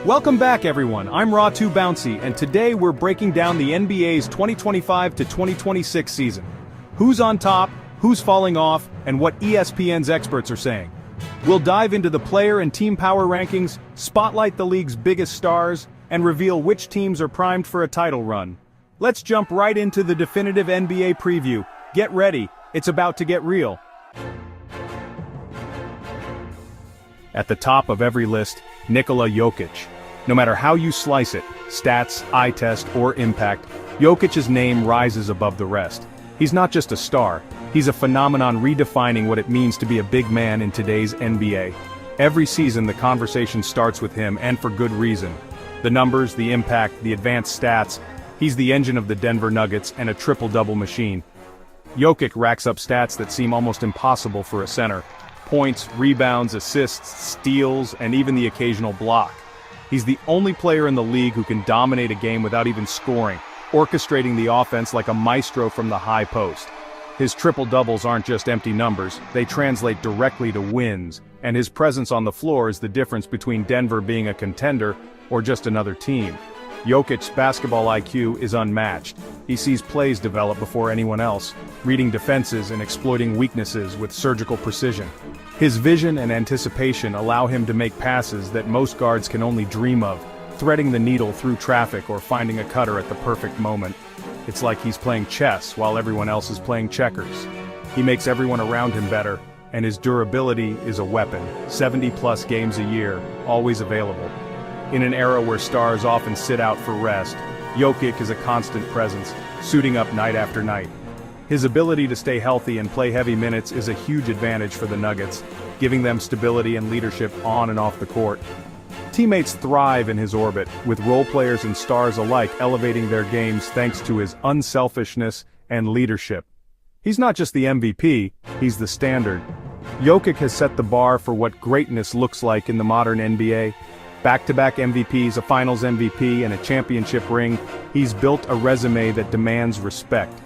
Welcome back everyone, I'm Raw2Bouncy, and today we're breaking down the NBA's 2025 to 2026 season. Who's on top, who's falling off, and what ESPN's experts are saying. We'll dive into the player and team power rankings, spotlight the league's biggest stars, and reveal which teams are primed for a title run. Let's jump right into the definitive NBA preview. Get ready, it's about to get real. At the top of every list, Nikola Jokic. No matter how you slice it, stats, eye test, or impact, Jokic's name rises above the rest. He's not just a star, he's a phenomenon redefining what it means to be a big man in today's NBA. Every season the conversation starts with him, and for good reason. The numbers, the impact, the advanced stats, he's the engine of the Denver Nuggets and a triple-double machine. Jokic racks up stats that seem almost impossible for a center. Points, rebounds, assists, steals, and even the occasional block. He's the only player in the league who can dominate a game without even scoring, orchestrating the offense like a maestro from the high post. His triple-doubles aren't just empty numbers, they translate directly to wins, and his presence on the floor is the difference between Denver being a contender or just another team. Jokic's basketball IQ is unmatched. He sees plays develop before anyone else, reading defenses and exploiting weaknesses with surgical precision. His vision and anticipation allow him to make passes that most guards can only dream of, threading the needle through traffic or finding a cutter at the perfect moment. It's like he's playing chess while everyone else is playing checkers. He makes everyone around him better, and his durability is a weapon. 70-plus games a year, always available. In an era where stars often sit out for rest, Jokic is a constant presence, suiting up night after night. His ability to stay healthy and play heavy minutes is a huge advantage for the Nuggets, giving them stability and leadership on and off the court. Teammates thrive in his orbit, with role players and stars alike elevating their games thanks to his unselfishness and leadership. He's not just the MVP, he's the standard. Jokic has set the bar for what greatness looks like in the modern NBA. Back-to-back MVPs, a finals MVP, and a championship ring, he's built a resume that demands respect.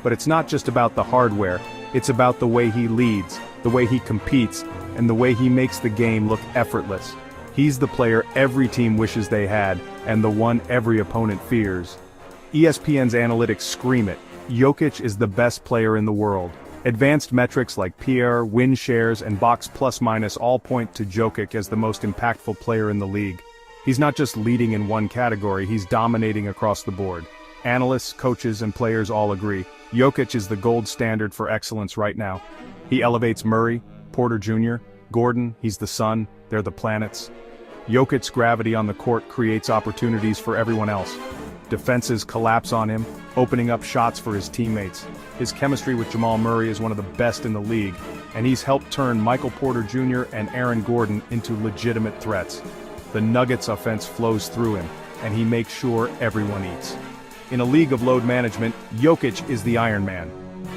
But it's not just about the hardware, it's about the way he leads, the way he competes, and the way he makes the game look effortless. He's the player every team wishes they had, and the one every opponent fears. ESPN's analytics scream it. Jokic is the best player in the world. Advanced metrics like PR, win shares, and box plus-minus all point to Jokic as the most impactful player in the league. He's not just leading in one category, he's dominating across the board. Analysts, coaches, and players all agree. Jokic is the gold standard for excellence right now. He elevates Murray, Porter Jr., Gordon, he's the sun, they're the planets. Jokic's gravity on the court creates opportunities for everyone else. Defenses collapse on him, opening up shots for his teammates. His chemistry with Jamal Murray is one of the best in the league, and he's helped turn Michael Porter Jr. and Aaron Gordon into legitimate threats. The Nuggets' offense flows through him, and he makes sure everyone eats. In a league of load management, Jokic is the Iron Man.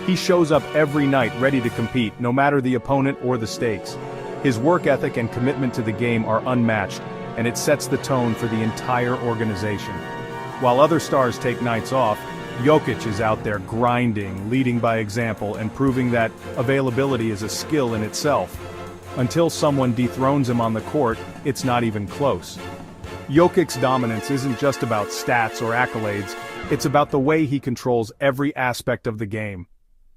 He shows up every night ready to compete, no matter the opponent or the stakes. His work ethic and commitment to the game are unmatched, and it sets the tone for the entire organization. While other stars take nights off, Jokic is out there grinding, leading by example, and proving that availability is a skill in itself. Until someone dethrones him on the court, it's not even close. Jokic's dominance isn't just about stats or accolades, it's about the way he controls every aspect of the game.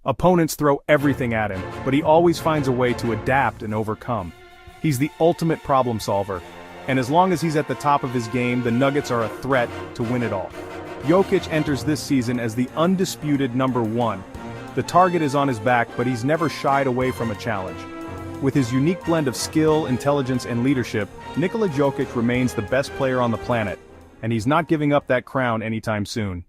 Opponents throw everything at him, but he always finds a way to adapt and overcome. He's the ultimate problem solver, and as long as he's at the top of his game, the Nuggets are a threat to win it all. Jokic enters this season as the undisputed number one. The target is on his back, but he's never shied away from a challenge. With his unique blend of skill, intelligence, and leadership, Nikola Jokic remains the best player on the planet, and he's not giving up that crown anytime soon.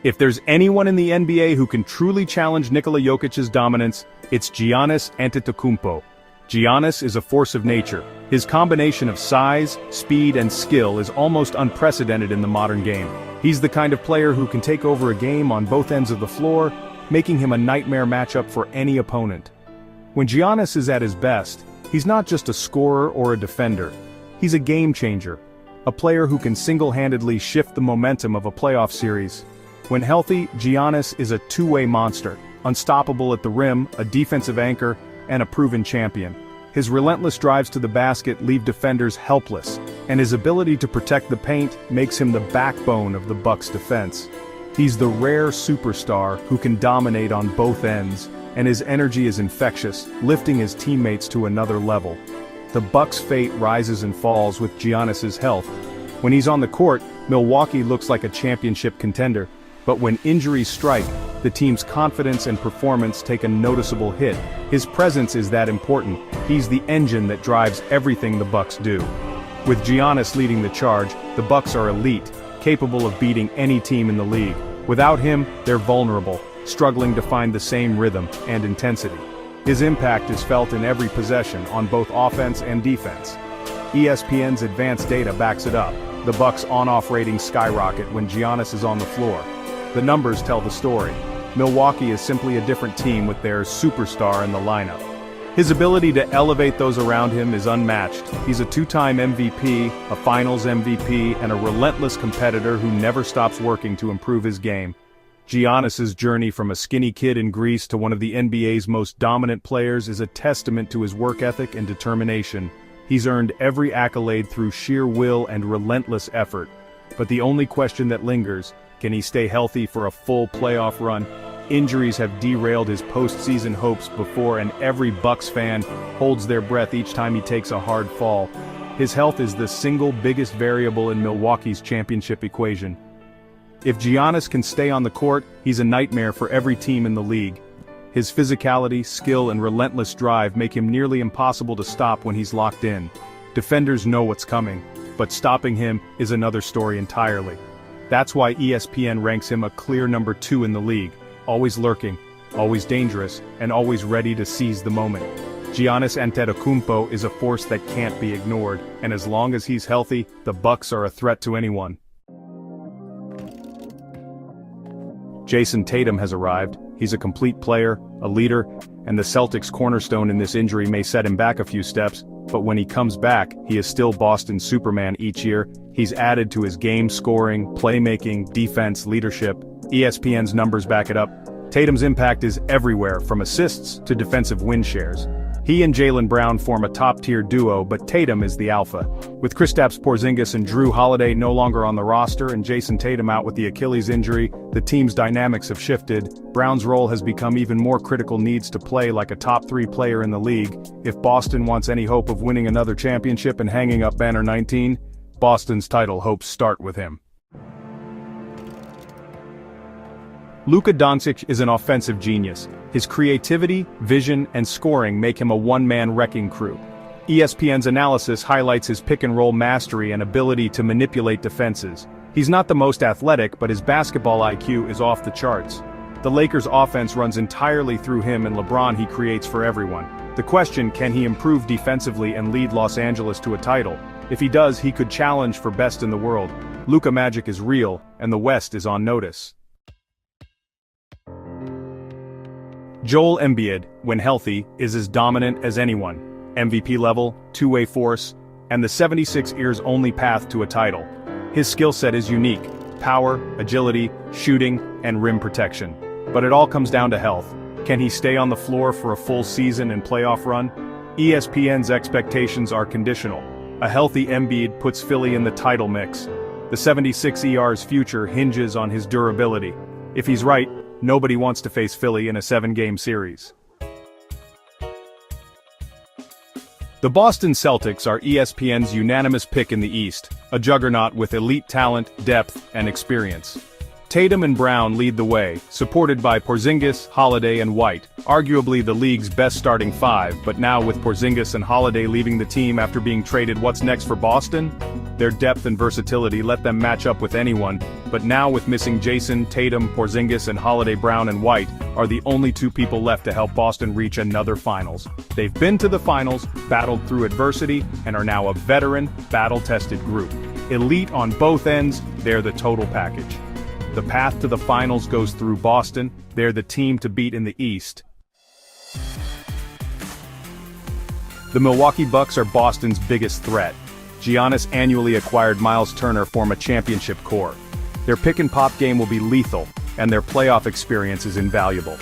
If there's anyone in the NBA who can truly challenge Nikola Jokic's dominance, it's Giannis Antetokounmpo. Giannis is a force of nature. His combination of size, speed, and skill is almost unprecedented in the modern game. He's the kind of player who can take over a game on both ends of the floor, making him a nightmare matchup for any opponent. When Giannis is at his best, he's not just a scorer or a defender. He's a game changer, a player who can single-handedly shift the momentum of a playoff series. When healthy, Giannis is a two-way monster, unstoppable at the rim, a defensive anchor, and a proven champion. His relentless drives to the basket leave defenders helpless, and his ability to protect the paint makes him the backbone of the Bucks' defense. He's the rare superstar who can dominate on both ends, and his energy is infectious, lifting his teammates to another level. The Bucks' fate rises and falls with Giannis's health. When he's on the court, Milwaukee looks like a championship contender, but when injuries strike, the team's confidence and performance take a noticeable hit. His presence is that important. He's the engine that drives everything the Bucks do. With Giannis leading the charge, the Bucks are elite, capable of beating any team in the league. Without him, they're vulnerable, struggling to find the same rhythm and intensity. His impact is felt in every possession on both offense and defense. ESPN's advanced data backs it up. The Bucks' on-off ratings skyrocket when Giannis is on the floor. The numbers tell the story. Milwaukee is simply a different team with their superstar in the lineup. His ability to elevate those around him is unmatched. He's a two-time MVP, a Finals MVP, and a relentless competitor who never stops working to improve his game. Giannis's journey from a skinny kid in Greece to one of the NBA's most dominant players is a testament to his work ethic and determination. He's earned every accolade through sheer will and relentless effort. But the only question that lingers, can he stay healthy for a full playoff run? Injuries have derailed his postseason hopes before, and every Bucks fan holds their breath each time he takes a hard fall. His health is the single biggest variable in Milwaukee's championship equation. If Giannis can stay on the court, he's a nightmare for every team in the league. His physicality, skill, and relentless drive make him nearly impossible to stop when he's locked in. Defenders know what's coming, but stopping him is another story entirely. That's why ESPN ranks him a clear number 2 in the league, always lurking, always dangerous, and always ready to seize the moment. Giannis Antetokounmpo is a force that can't be ignored, and as long as he's healthy, the Bucks are a threat to anyone. Jason Tatum has arrived. He's a complete player, a leader, and the Celtics' cornerstone in this injury may set him back a few steps, but when he comes back, he is still Boston's Superman each year. He's added to his game scoring, playmaking, defense, leadership. ESPN's numbers back it up. Tatum's impact is everywhere, from assists to defensive win shares. He and Jaylen Brown form a top-tier duo, but Tatum is the alpha. With Kristaps Porzingis and Drew Holiday no longer on the roster and Jason Tatum out with the Achilles injury, the team's dynamics have shifted. Brown's role has become even more critical, needs to play like a top-3 player in the league. If Boston wants any hope of winning another championship and hanging up banner 19, Boston's title hopes start with him. Luka Doncic is an offensive genius. His creativity, vision, and scoring make him a one-man wrecking crew. ESPN's analysis highlights his pick-and-roll mastery and ability to manipulate defenses. He's not the most athletic, but his basketball IQ is off the charts. The Lakers' offense runs entirely through him, and LeBron he creates for everyone. The question, can he improve defensively and lead Los Angeles to a title? If he does, he could challenge for best in the world. Luka magic is real, and the West is on notice. Joel Embiid, when healthy, is as dominant as anyone. MVP level, two-way force, and the 76ers' only path to a title. His skill set is unique: power, agility, shooting, and rim protection. But it all comes down to health. Can he stay on the floor for a full season and playoff run? ESPN's expectations are conditional. A healthy Embiid puts Philly in the title mix. The 76ers' future hinges on his durability. If he's right, nobody wants to face Philly in a 7-game series. The Boston Celtics are ESPN's unanimous pick in the East, a juggernaut with elite talent, depth, and experience. Tatum and Brown lead the way, supported by Porzingis, Holiday, and White, arguably the league's best starting 5, but now with Porzingis and Holiday leaving the team after being traded, what's next for Boston? Their depth and versatility let them match up with anyone, but now with missing Jason, Tatum, Porzingis, and Holiday, Brown and White are the only 2 people left to help Boston reach another finals. They've been to the finals, battled through adversity, and are now a veteran, battle-tested group. Elite on both ends, they're the total package. The path to the finals goes through Boston. They're the team to beat in the East. The Milwaukee Bucks are Boston's biggest threat. Giannis' annually acquired Miles Turner form a championship core. Their pick-and-pop game will be lethal, and their playoff experience is invaluable.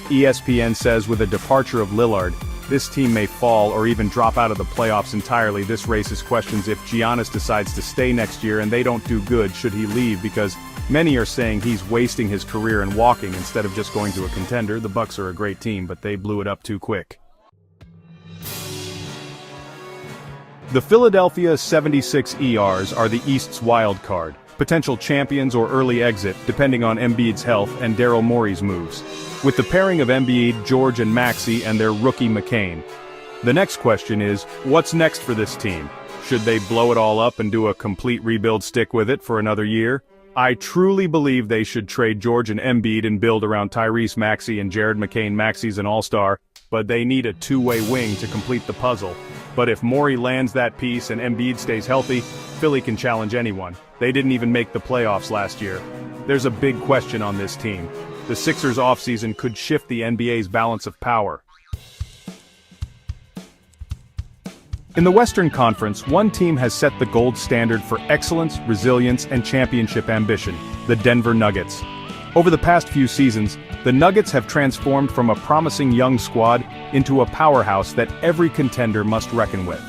ESPN says with the departure of Lillard, this team may fall or even drop out of the playoffs entirely. This raises questions if Giannis decides to stay next year and they don't do good, should he leave, because many are saying he's wasting his career and walking instead of just going to a contender. The Bucks are a great team, but they blew it up too quick. The Philadelphia 76ers are the East's wild card, potential champions or early exit depending on Embiid's health and Daryl Morey's moves, with the pairing of Embiid, George and Maxey and their rookie McCain. The next question is, what's next for this team? Should they blow it all up and do a complete rebuild, stick with it for another year? I truly believe they should trade George and Embiid and build around Tyrese Maxey and Jared McCain. Maxey's an all-star, but they need a two-way wing to complete the puzzle. But if Morey lands that piece and Embiid stays healthy, Philly can challenge anyone. They didn't even make the playoffs last year. There's a big question on this team. The Sixers' offseason could shift the NBA's balance of power. In the Western Conference, one team has set the gold standard for excellence, resilience, and championship ambition: the Denver Nuggets. Over the past few seasons, the Nuggets have transformed from a promising young squad into a powerhouse that every contender must reckon with.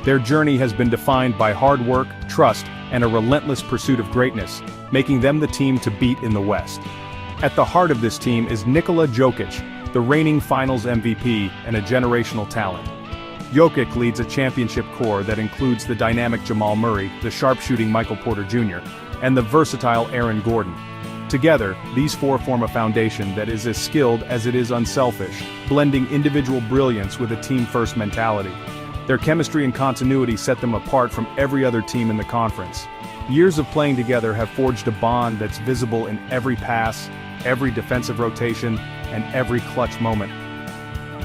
Their journey has been defined by hard work, trust, and a relentless pursuit of greatness, making them the team to beat in the West. At the heart of this team is Nikola Jokic, the reigning Finals MVP and a generational talent. Jokic leads a championship core that includes the dynamic Jamal Murray, the sharpshooting Michael Porter Jr., and the versatile Aaron Gordon. Together, these four form a foundation that is as skilled as it is unselfish, blending individual brilliance with a team-first mentality. Their chemistry and continuity set them apart from every other team in the conference. Years of playing together have forged a bond that's visible in every pass, every defensive rotation, and every clutch moment.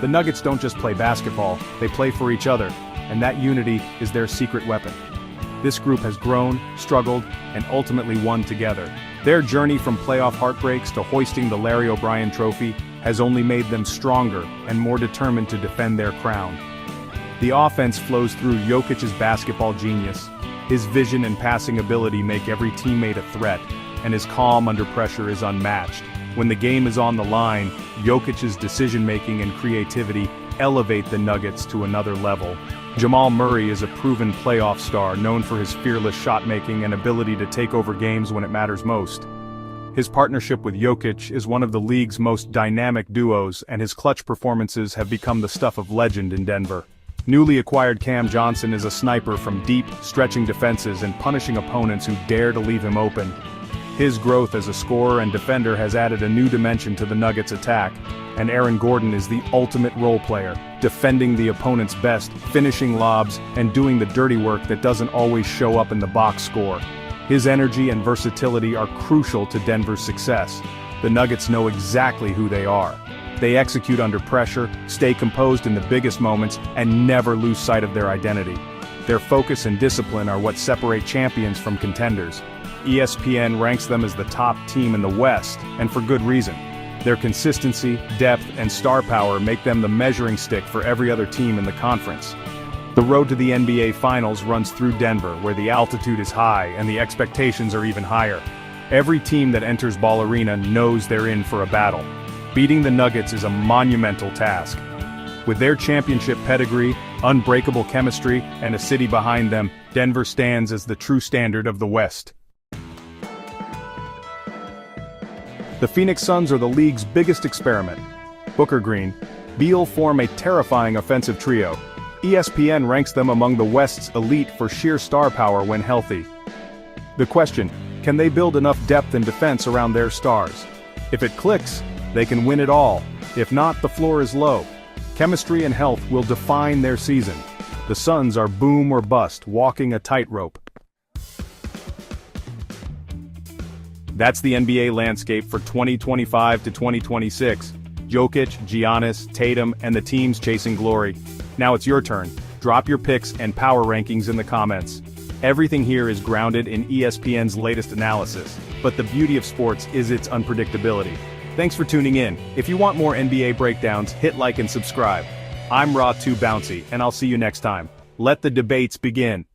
The Nuggets don't just play basketball, they play for each other, and that unity is their secret weapon. This group has grown, struggled, and ultimately won together. Their journey from playoff heartbreaks to hoisting the Larry O'Brien Trophy has only made them stronger and more determined to defend their crown. The offense flows through Jokic's basketball genius. His vision and passing ability make every teammate a threat, and his calm under pressure is unmatched. When the game is on the line, Jokic's decision-making and creativity elevate the Nuggets to another level. Jamal Murray is a proven playoff star known for his fearless shot-making and ability to take over games when it matters most. His partnership with Jokic is one of the league's most dynamic duos, and his clutch performances have become the stuff of legend in Denver. Newly acquired Cam Johnson is a sniper from deep, stretching defenses and punishing opponents who dare to leave him open. His growth as a scorer and defender has added a new dimension to the Nuggets' attack, and Aaron Gordon is the ultimate role player, defending the opponent's best, finishing lobs, and doing the dirty work that doesn't always show up in the box score. His energy and versatility are crucial to Denver's success. The Nuggets know exactly who they are. They execute under pressure, stay composed in the biggest moments, and never lose sight of their identity. Their focus and discipline are what separate champions from contenders. ESPN ranks them as the top team in the West, and for good reason. Their consistency, depth, and star power make them the measuring stick for every other team in the conference. The road to the NBA Finals runs through Denver, where the altitude is high and the expectations are even higher. Every team that enters Ball Arena knows they're in for a battle. Beating the Nuggets is a monumental task. With their championship pedigree, unbreakable chemistry, and a city behind them, Denver stands as the true standard of the West. The Phoenix Suns are the league's biggest experiment. Booker Green, Beal form a terrifying offensive trio. ESPN ranks them among the West's elite for sheer star power when healthy. The question, can they build enough depth and defense around their stars? If it clicks, they can win it all. If not, the floor is low. Chemistry and health will define their season. The Suns are boom or bust, walking a tightrope. That's the NBA landscape for 2025 to 2026. Jokic, Giannis, Tatum, and the teams chasing glory. Now it's your turn. Drop your picks and power rankings in the comments. Everything here is grounded in ESPN's latest analysis, but the beauty of sports is its unpredictability. Thanks for tuning in. If you want more NBA breakdowns, hit like and subscribe. I'm Raw2Bouncy, and I'll see you next time. Let the debates begin.